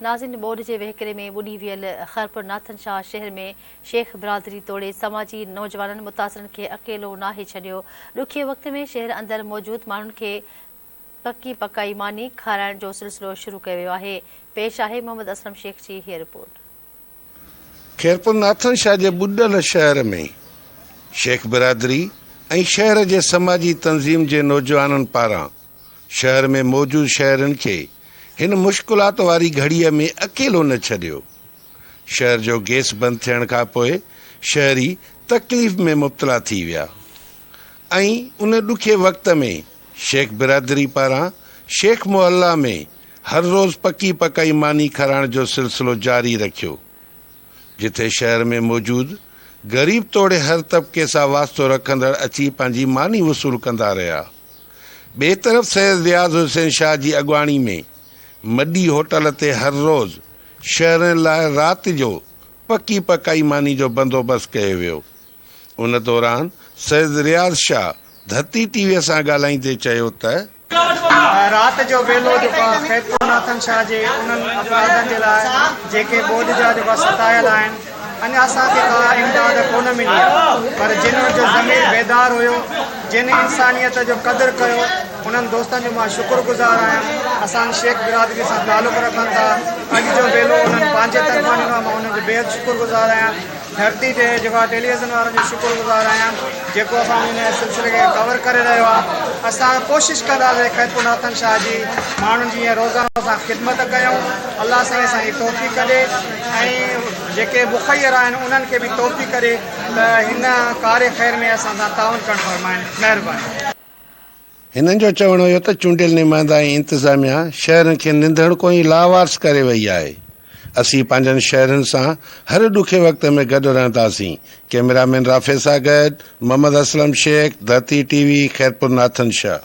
नाज़िन board के वहकरे में बुढ़ी वियल खैरपुर नाथन शाह शहर में शेख बिरादरी तोड़े समाजी नौजवान मुतासरन के अकेलो नाहे छड़ियो। ॾुखिये वक्त में शहर अंदर मौजूद मानुन के पक्की पकाई मानी खाराइण जो सिलसिलो शुरू कियो वियो आहे। पेश आहे मोहम्मद असलम शेख जी हीअ रिपोर्ट। खैरपुर नाथन शाह जे बुॾल शहर में शेख बिरादरी ऐं शहर जे समाजी तंज़ीम जे नौजवाननि पारां शहर में मौजूद शहरनि खे हिन मुश्किलात वारी घड़ीअ में अकेलो न छॾियो। शहर जो गैस बंदि थियण खां पोइ शहरी तकलीफ़ में मुब्तला थी विया ऐं उन ॾुखे वक़्त में शेख बिरादरी पारां शेख मोहल्ला में हर रोज़ पकी पकाई मानी खाराइण जो सिलसिलो जारी रखियो, जिथे शहर में मौजूद गरीब तोड़े हर तबके सां वास्तो रखंदड़ अची पंहिंजी मानी वसूल कंदा रहिया। ॿिए तरफ़ सैयद रियाज़ हुसैन शाह जी अॻुवाणी में मडी होटल ते हर रोज़ शहरनि लाइ राति जो पकी पकाई मानी जो बंदोबस्त कयो वियो। उन दौरान सैयद रियाज़ शाह धरती टीवीअ सां ॻाल्हाईंदे चयो त रात जो वेलो खैरपुर नाथन शाह जे उन्हनि अफ़रादनि जे लाइ जेके बोर्ड जा सतायल आहिनि, अञा असांखे का इमदाद कोन मिली आहे, पर जिन जो ज़मीर बेदार हुयो, जिन इंसानियत जो क़दुरु कयो, उन्हनि दोस्तनि जो मां शुक्रगुज़ार आहियां। असां शेख बिरादरी सां तालुक़ रखनि था। अॼु जो वेलो उन्हनि पंहिंजे तरफ़ां ॾिनो आहे, मां उन्हनि जो बेहद शुक्रगुज़ार आहियां। धरती ते जेको आहे टेलीविज़न वारनि जो शुक्रगुज़ार आहियां, जेको असां हिन सिलसिले खे कवर करे रहियो आहे। असां कोशिशि कंदासीं खैरपुर नाथन शाह जी माण्हुनि जी रोज़ाना असां ख़िदमत कयूं। अलाह साईं असांजी तौफ़ीक़ ॾे ऐं जेके मुख़य्यर आहिनि उन्हनि खे बि तौफ़ीक़ ॾे त हिन कार्य ख़ैर में असां सां ताउन करणु फ़रमाइनि। महिरबानी। हिननि जो चवणु हुयो त चूंडियल नुमाइंदा ऐं इंतिज़ामिया शहरनि खे निंधण कोई लावारस करे वई आहे। असीं पंहिंजनि शहरनि सां हर ॾुखे वक़्त में गॾु रहंदासीं। कैमरामैन राफ़े सां गॾु मोहम्मद असलम शेख, धरती टीवी, खैरपुर नाथन शाह।